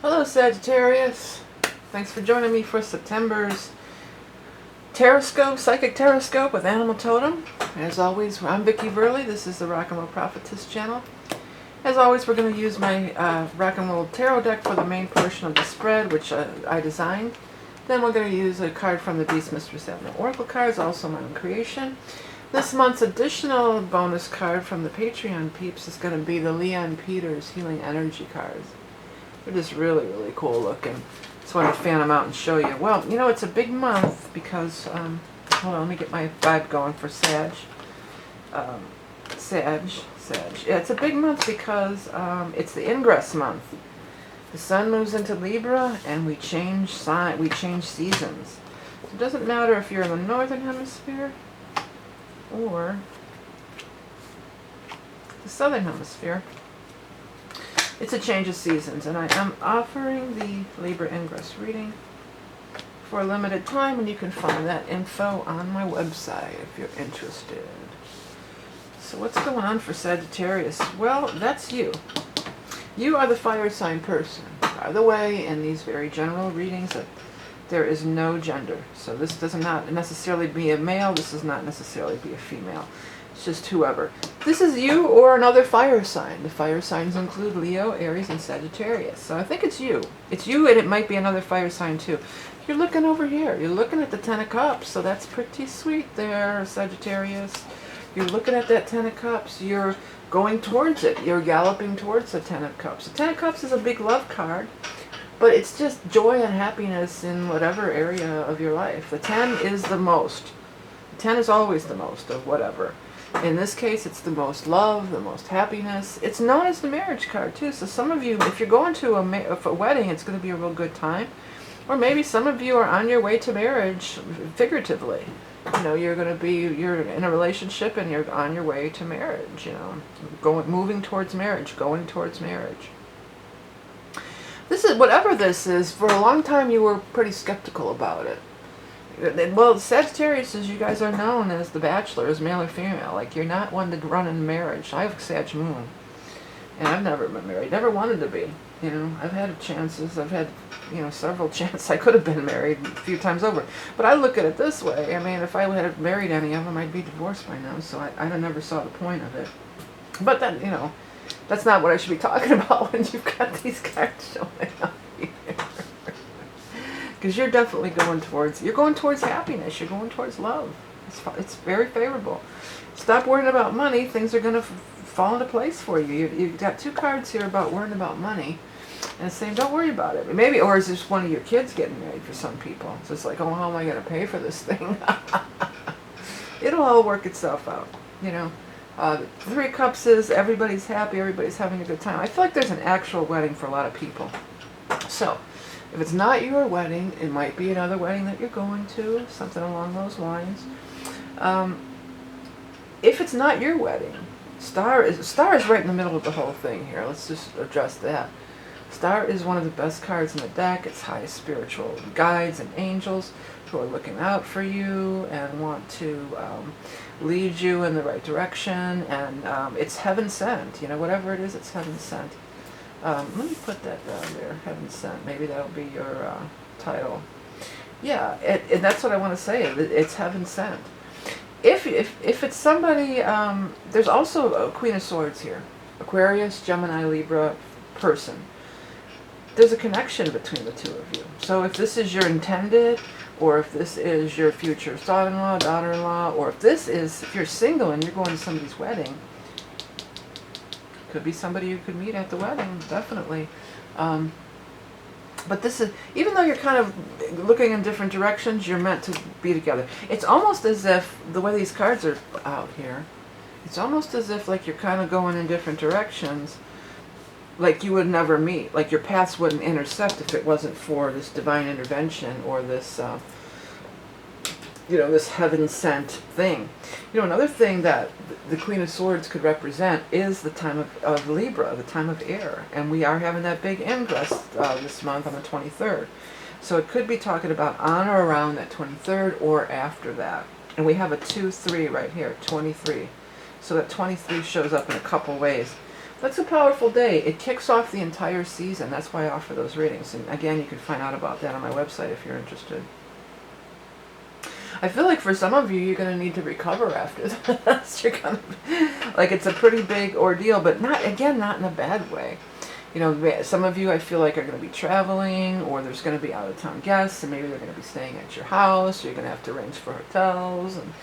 Hello Sagittarius, thanks for joining me for September's Taroscope, Psychic Taroscope with Animal Totem. As always, I'm Vickie Verley. This is the Rock and Roll Prophetess channel. As always, we're going to use my Rock and Roll Tarot deck for the main portion of the spread, which I designed. Then we're going to use a card from the Beast Mistress Admiral Oracle cards, also my own creation. This month's additional bonus card from the Patreon peeps is going to be the Leon Peters Healing Energy cards. They're just really, really cool looking. Just wanted to fan them out and show you. Well, you know, it's a big month because, hold on, let me get my vibe going for Sag. Sag. Yeah, it's a big month because it's the ingress month. The sun moves into Libra and we change seasons. So it doesn't matter if you're in the northern hemisphere or the southern hemisphere. It's a change of seasons, and I am offering the Libra Ingress reading for a limited time, and you can find that info on my website if you're interested. So what's going on for Sagittarius? Well, that's you. You are the fire sign person. By the way, in these very general readings, that there is no gender. So this does not necessarily be a male, this does not necessarily be a female. It's just whoever. This is you or another fire sign. The fire signs include Leo, Aries, and Sagittarius. So I think it's you. It's you, and it might be another fire sign too. You're looking over here. You're looking at the Ten of Cups, so that's pretty sweet there, Sagittarius. You're looking at that Ten of Cups. You're going towards it. You're galloping towards the Ten of Cups. The Ten of Cups is a big love card, but it's just joy and happiness in whatever area of your life. The 10 is the most. The 10 is always the most of whatever. In this case, it's the most love, the most happiness. It's known as the marriage card, too. So some of you, if you're going to a wedding, it's going to be a real good time. Or maybe some of you are on your way to marriage, figuratively. You know, you're in a relationship and you're on your way to marriage, you know. Moving towards marriage, going towards marriage. This is, whatever this is, for a long time you were pretty skeptical about it. Well, Sagittarius, as you guys are known as the bachelors, male or female. Like, you're not one to run in marriage. I have a Sag moon, and I've never been married. Never wanted to be. You know, I've had chances. I've had, you know, several chances. I could have been married a few times over. But I look at it this way. I mean, if I had married any of them, I'd be divorced by now. So I never saw the point of it. But then, you know, that's not what I should be talking about when you've got these cards showing up here. Because you're definitely going towards happiness. You're going towards love. It's very favorable. Stop worrying about money. Things are going to fall into place for you. You've got two cards here about worrying about money. And it's saying, don't worry about it. Maybe, or is this one of your kids getting married for some people? So it's like, oh, how am I going to pay for this thing? It'll all work itself out, you know. The Three of Cups is everybody's happy, everybody's having a good time. I feel like there's an actual wedding for a lot of people. So, if it's not your wedding, it might be another wedding that you're going to, something along those lines. If it's not your wedding, Star is right in the middle of the whole thing here. Let's just address that. Star is one of the best cards in the deck. It's highest spiritual guides and angels who are looking out for you and want to lead you in the right direction. And it's heaven sent. You know, whatever it is, it's heaven sent. Let me put that down there, heaven sent. Maybe that'll be your title. Yeah, and that's what I want to say. It's heaven sent. If it's somebody, there's also a Queen of Swords here. Aquarius, Gemini, Libra person. There's a connection between the two of you. So if this is your intended, or if this is your future son-in-law, daughter-in-law, or if you're single and you're going to somebody's wedding, could be somebody you could meet at the wedding, definitely. But this is, even though you're kind of looking in different directions, you're meant to be together. It's almost as if, the way these cards are out here, it's almost as if like you're kind of going in different directions, like you would never meet. Like your paths wouldn't intersect if it wasn't for this divine intervention or this, you know, this heaven-sent thing. You know, another thing that the Queen of Swords could represent is the time of Libra, the time of air. And we are having that big ingress this month on the 23rd. So it could be talking about on or around that 23rd or after that. And we have a 2-3 right here, 23. So that 23 shows up in a couple ways. That's a powerful day. It kicks off the entire season. That's why I offer those readings. And again, you can find out about that on my website if you're interested. I feel like for some of you, you're going to need to recover after this. You're going to, like, it's a pretty big ordeal, but not in a bad way. You know, some of you I feel like are going to be traveling, or there's going to be out-of-town guests, and maybe they're going to be staying at your house, or you're going to have to arrange for hotels, and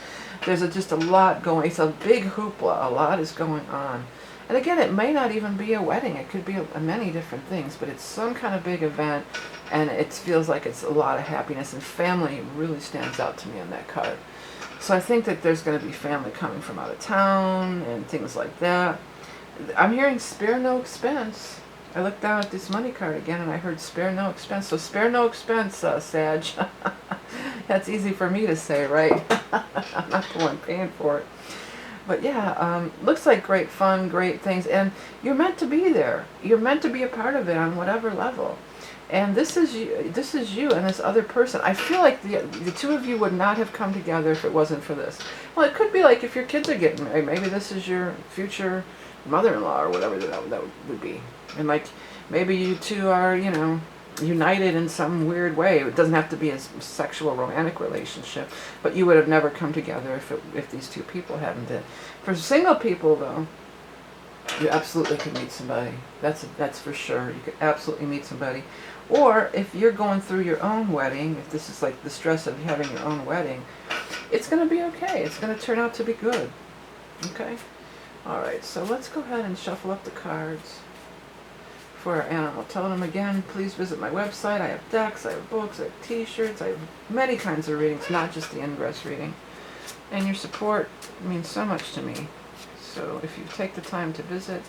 there's just a lot going. It's a big hoopla. A lot is going on. And again, it may not even be a wedding. It could be many different things, but it's some kind of big event, and it feels like it's a lot of happiness, and family really stands out to me on that card. So I think that there's going to be family coming from out of town and things like that. I'm hearing spare no expense. I looked down at this money card again, and I heard spare no expense. So spare no expense, Sag. That's easy for me to say, right? I'm not the one paying for it. But yeah, looks like great fun, great things, and you're meant to be there. You're meant to be a part of it on whatever level. And this is you and this other person. I feel like the two of you would not have come together if it wasn't for this. Well, it could be like if your kids are getting married, maybe this is your future mother-in-law or whatever that would be. And like maybe you two are, you know, united in some weird way. It doesn't have to be a sexual romantic relationship, but you would have never come together if these two people hadn't been. For single people though, you absolutely could meet somebody. That's for sure. You could absolutely meet somebody. Or if you're going through your own wedding, if this is like the stress of having your own wedding, it's going to be okay. It's going to turn out to be good. Okay? Alright, so let's go ahead and shuffle up the cards for our animal totem. Again, please visit my website. I have decks, I have books, I have t-shirts, I have many kinds of readings, not just the ingress reading. And your support means so much to me. So if you take the time to visit,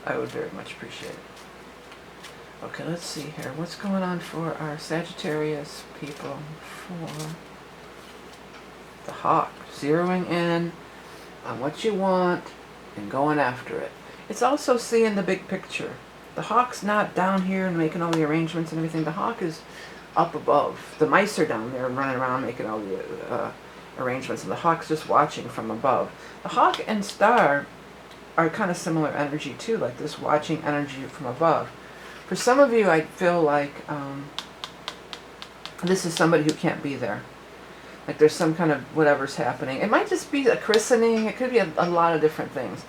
I would very much appreciate it. Okay, let's see here. What's going on for our Sagittarius people for the hawk? Zeroing in on what you want and going after it. It's also seeing the big picture. The hawk's not down here and making all the arrangements and everything. The hawk is up above. The mice are down there and running around making all the arrangements, and the hawk's just watching from above. The hawk and star are kind of similar energy too, like this watching energy from above. For some of you, I feel like this is somebody who can't be there. Like there's some kind of whatever's happening. It might just be a christening. It could be a lot of different things.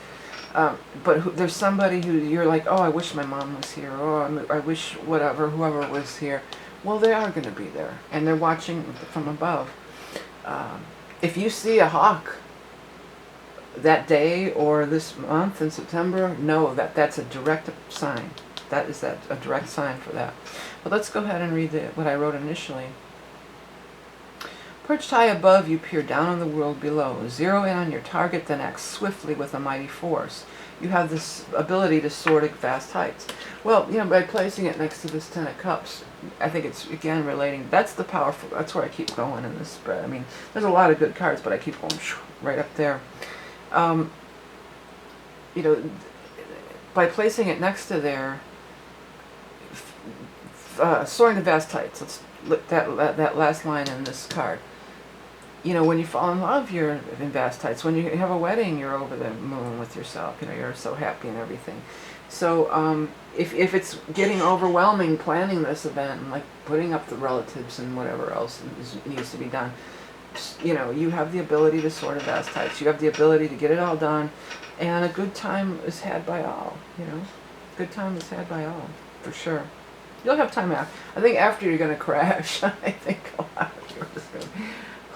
But there's somebody who you're like, oh, I wish my mom was here. Oh, I wish whoever was here. Well, they are going to be there. And they're watching from above. If you see a hawk that day or this month in September, know that that's a direct sign. That is a direct sign for that. But let's go ahead and read what I wrote initially. Perched high above, you peer down on the world below. Zero in on your target, then act swiftly with a mighty force. You have this ability to soar to vast heights. Well, you know, by placing it next to this Ten of Cups, I think it's, again, relating. That's the powerful, that's where I keep going in this spread. I mean, there's a lot of good cards, but I keep going right up there. You know, by placing it next to there, soaring to vast heights. Let's look that last line in this card. You know, when you fall in love, you're in vast heights. When you have a wedding, you're over the moon with yourself. You know, you're so happy and everything. So if it's getting overwhelming planning this event and like putting up the relatives and whatever else needs to be done, you know, you have the ability to soar to vast heights. You have the ability to get it all done, and a good time is had by all. You know, good time is had by all, for sure. You'll have time after. I think after you're going to crash. I think a lot of you are just going to,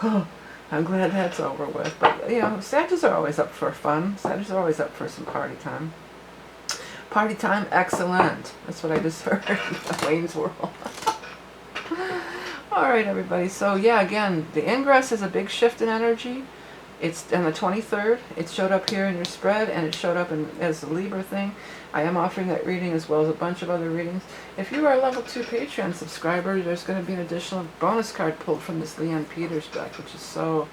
oh, I'm glad that's over with. But, you know, Sagittarius are always up for fun. Sagittarius are always up for some party time. Party time, excellent. That's what I just heard. Wayne's World. All right, everybody. So, yeah, again, the ingress is a big shift in energy. It's on the 23rd. It showed up here in your spread, and it showed up as a Libra thing. I am offering that reading as well as a bunch of other readings. If you are a level 2 Patreon subscriber, there's going to be an additional bonus card pulled from this Leanne Peters deck, which is so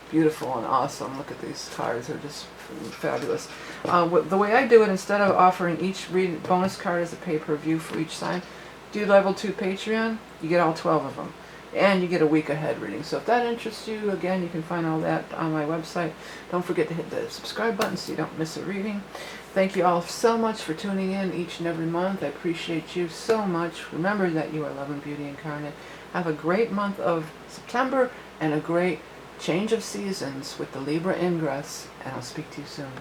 beautiful and awesome. Look at these cards. They're just fabulous. The way I do it, instead of offering each bonus card as a pay-per-view for each sign, do level 2 Patreon, you get all 12 of them. And you get a week ahead reading. So if that interests you, again, you can find all that on my website. Don't forget to hit the subscribe button so you don't miss a reading. Thank you all so much for tuning in each and every month. I appreciate you so much. Remember that you are love and beauty incarnate. Have a great month of September and a great change of seasons with the Libra ingress, and I'll speak to you soon.